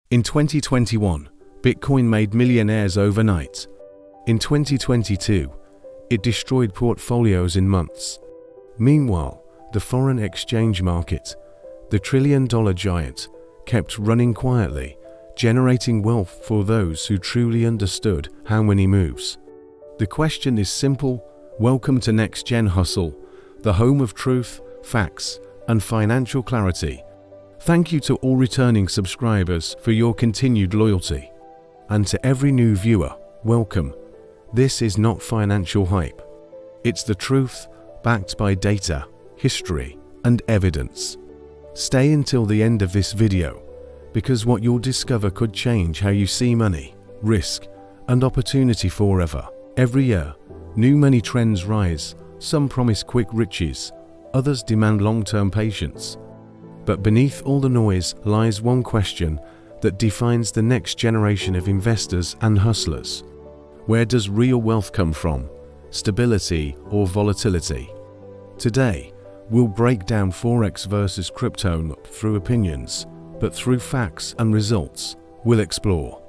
In 2021, Bitcoin made millionaires overnight. In 2022, it destroyed portfolios in months. Meanwhile, the foreign exchange market, the trillion-dollar giant, kept running quietly, generating wealth for those who truly understood how money moves. The question is simple. Welcome to Next Gen Hustle, the home of truth, facts, and financial clarity. Thank you to all returning subscribers for your continued loyalty. And to every new viewer, welcome. This is not financial hype. It's the truth, backed by data, history, and evidence. Stay until the end of this video, because what you'll discover could change how you see money, risk, and opportunity forever. Every year, new money trends rise. Some promise quick riches, others demand long-term patience. But beneath all the noise lies one question that defines the next generation of investors and hustlers. Where does real wealth come from? Stability or volatility? Today, we'll break down Forex versus crypto not through opinions, but through facts and results. We'll explore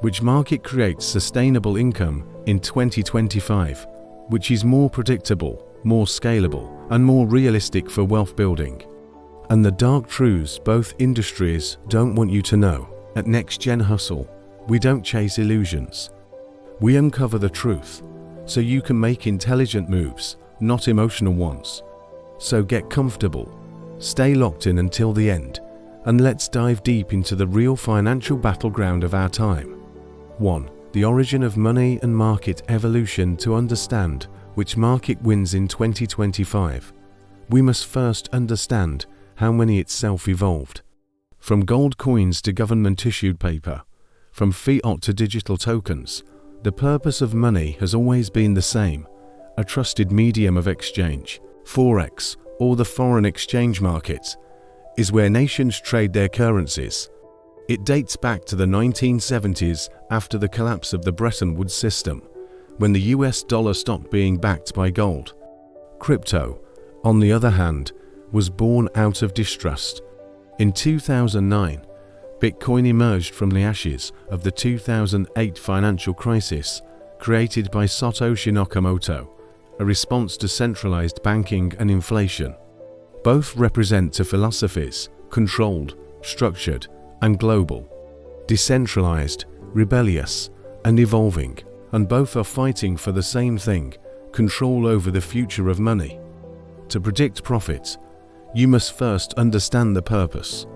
which market creates sustainable income in 2025, which is more predictable, more scalable, and more realistic for wealth building. And the dark truths both industries don't want you to know. At Next Gen Hustle, we don't chase illusions. We uncover the truth, so you can make intelligent moves, not emotional ones. So get comfortable, stay locked in until the end, and let's dive deep into the real financial battleground of our time. 1. The origin of money and market evolution. To understand which market wins in 2025, we must first understand how money itself evolved. From gold coins to government-issued paper, from fiat to digital tokens, the purpose of money has always been the same: a trusted medium of exchange. Forex, or the foreign exchange market, is where nations trade their currencies. It dates back to the 1970s after the collapse of the Bretton Woods system, when the US dollar stopped being backed by gold. Crypto, on the other hand, was born out of distrust. In 2009, Bitcoin emerged from the ashes of the 2008 financial crisis, created by Satoshi Nakamoto, a response to centralized banking and inflation. Both represent two philosophies: controlled, structured, and global; decentralized, rebellious, and evolving, and both are fighting for the same thing: control over the future of money. To predict profits, you must first understand the purpose.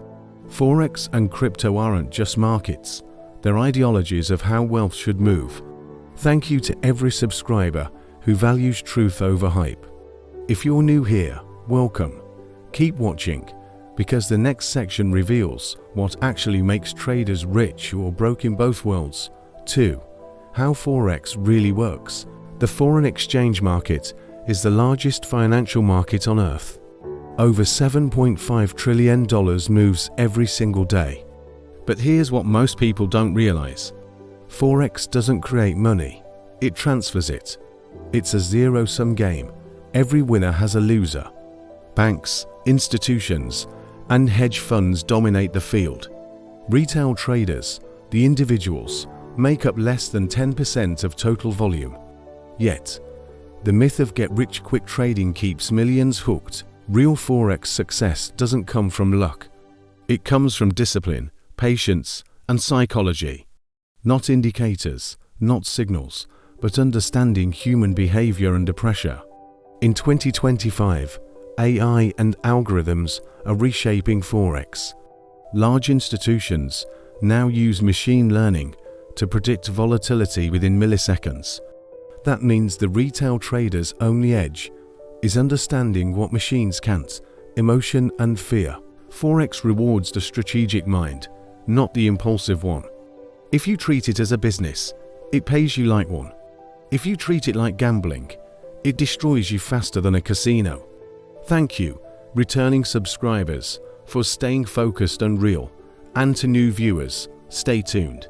Forex and crypto aren't just markets, they're ideologies of how wealth should move. Thank you to every subscriber who values truth over hype. If you're new here, welcome. Keep watching, because the next section reveals what actually makes traders rich or broke in both worlds. 2. How Forex really works. The foreign exchange market is the largest financial market on Earth. Over $7.5 trillion moves every single day. But here's what most people don't realize. Forex doesn't create money, it transfers it. It's a zero-sum game. Every winner has a loser. Banks, institutions, and hedge funds dominate the field. Retail traders, the individuals, make up less than 10% of total volume. Yet, the myth of get-rich-quick trading keeps millions hooked. Real Forex success doesn't come from luck. It comes from discipline, patience, and psychology. Not indicators, not signals, but understanding human behavior under pressure. In 2025, AI and algorithms are reshaping Forex. Large institutions now use machine learning to predict volatility within milliseconds. That means the retail trader's only edge is understanding what machines can't: emotion and fear. Forex rewards the strategic mind, not the impulsive one. If you treat it as a business, it pays you like one. If you treat it like gambling, it destroys you faster than a casino. Thank you, returning subscribers, for staying focused and real. And to new viewers, stay tuned.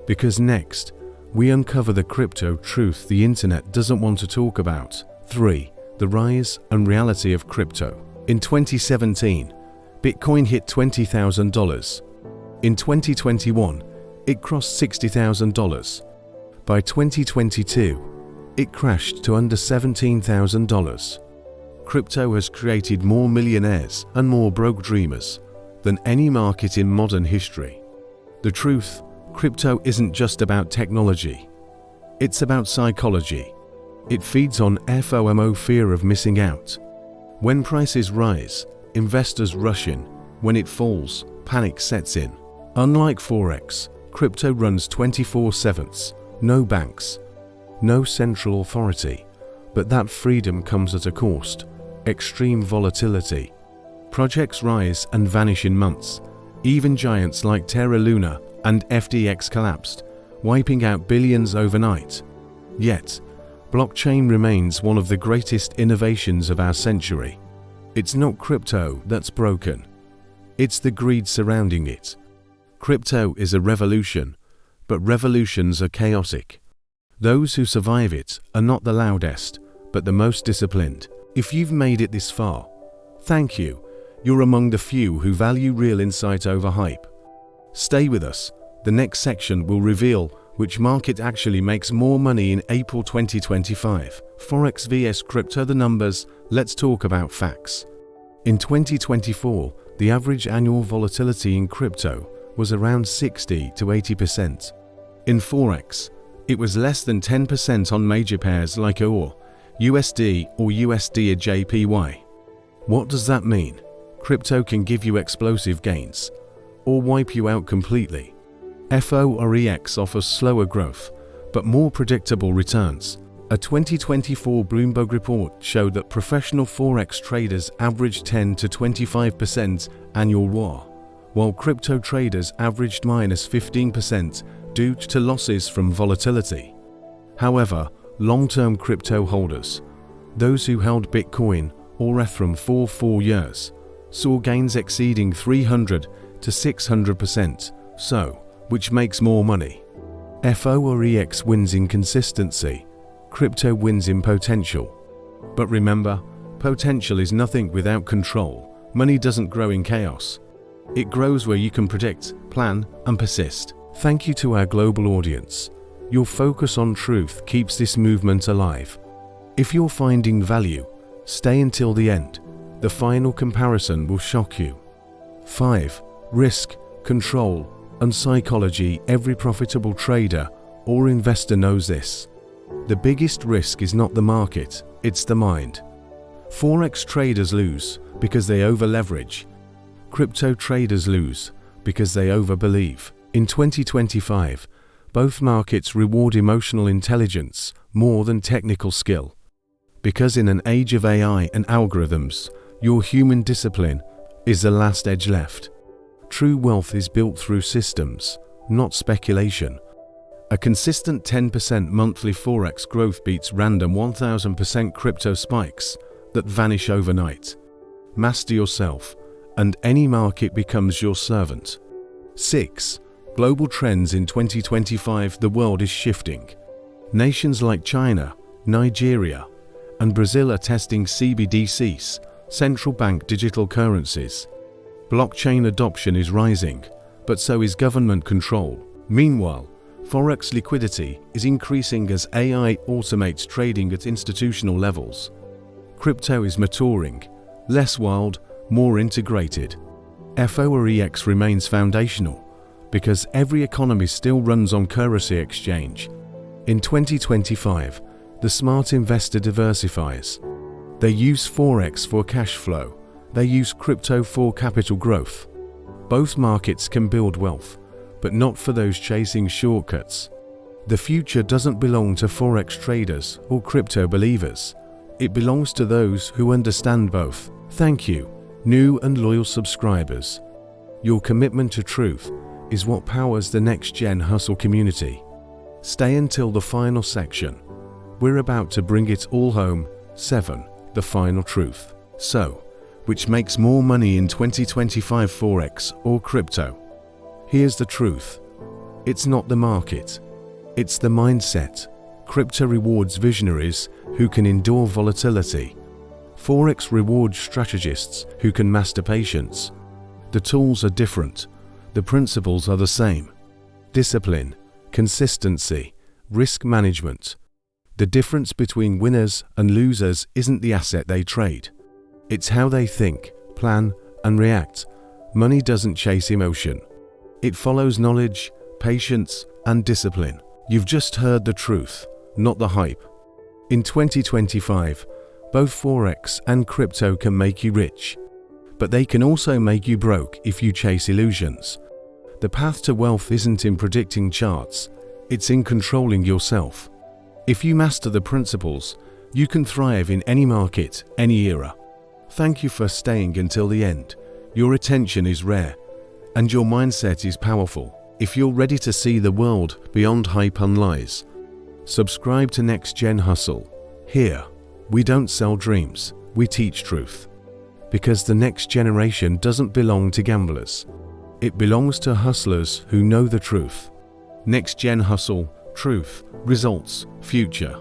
Because next, we uncover the crypto truth the internet doesn't want to talk about. 3. The rise and reality of crypto. In 2017, Bitcoin hit $20,000. In 2021, it crossed $60,000. By 2022, it crashed to under $17,000. Crypto has created more millionaires and more broke dreamers than any market in modern history. The truth, crypto isn't just about technology. It's about psychology. It feeds on FOMO, fear of missing out. When prices rise, investors rush in. When it falls, panic sets in. Unlike Forex, crypto runs 24/7. No banks, no central authority. But that freedom comes at a cost: extreme volatility. Projects rise and vanish in months. Even giants like Terra Luna and FTX collapsed, wiping out billions overnight. Yet, blockchain remains one of the greatest innovations of our century. It's not crypto that's broken. It's the greed surrounding it. Crypto is a revolution, but revolutions are chaotic. Those who survive it are not the loudest, but the most disciplined. If you've made it this far, thank you. You're among the few who value real insight over hype. Stay with us. The next section will reveal which market actually makes more money in April 2025. Forex vs crypto. The numbers. Let's talk about facts. In 2024, the average annual volatility in crypto was around 60 to 80%. In Forex, it was less than 10% on major pairs like EUR, USD or USD JPY. What does that mean? Crypto can give you explosive gains or wipe you out completely. Forex offers slower growth, but more predictable returns. A 2024 Bloomberg report showed that professional Forex traders averaged 10 to 25% annual ROI, while crypto traders averaged minus 15% due to losses from volatility. However, long-term crypto holders, those who held Bitcoin or Ethereum for 4 years, saw gains exceeding 300 to 600%. So, which makes more money? Forex wins in consistency. Crypto wins in potential. But remember, potential is nothing without control. Money doesn't grow in chaos. It grows where you can predict, plan, and persist. Thank you to our global audience. Your focus on truth keeps this movement alive. If you're finding value, stay until the end. The final comparison will shock you. 5. Risk, control, and psychology. Every profitable trader or investor knows this. The biggest risk is not the market, it's the mind. Forex traders lose because they over-leverage. Crypto traders lose because they over-believe. In 2025, both markets reward emotional intelligence more than technical skill. Because in an age of AI and algorithms, your human discipline is the last edge left. True wealth is built through systems, not speculation. A consistent 10% monthly Forex growth beats random 1000% crypto spikes that vanish overnight. Master yourself, and any market becomes your servant. 6. Global trends in 2025. The world is shifting. Nations like China, Nigeria, and Brazil are testing CBDCs, central bank digital currencies. Blockchain adoption is rising, but so is government control. Meanwhile, Forex liquidity is increasing as AI automates trading at institutional levels. Crypto is maturing, less wild, more integrated. Forex remains foundational because every economy still runs on currency exchange. In 2025, the smart investor diversifies. They use Forex for cash flow. They use crypto for capital growth. Both markets can build wealth, but not for those chasing shortcuts. The future doesn't belong to Forex traders or crypto believers. It belongs to those who understand both. Thank you, new and loyal subscribers. Your commitment to truth is what powers the next-gen hustle community. Stay until the final section. We're about to bring it all home. 7. The final truth. So, which makes more money in 2025, Forex or crypto? Here's the truth. It's not the market. It's the mindset. Crypto rewards visionaries who can endure volatility. Forex rewards strategists who can master patience. The tools are different, The principles are the same: discipline, consistency, risk management. The difference between winners and losers isn't the asset they trade. It's how they think, plan, and react. Money doesn't chase emotion. It follows knowledge, patience, and discipline. You've just heard the truth, not the hype. In 2025, both Forex and crypto can make you rich, but they can also make you broke if you chase illusions. The path to wealth isn't in predicting charts, it's in controlling yourself. If you master the principles, you can thrive in any market, any era. Thank you for staying until the end. Your attention is rare, and your mindset is powerful. If you're ready to see the world beyond hype and lies, subscribe to Next Gen Hustle. Here, we don't sell dreams, we teach truth. Because the next generation doesn't belong to gamblers. It belongs to hustlers who know the truth. Next Gen Hustle, truth, results, future.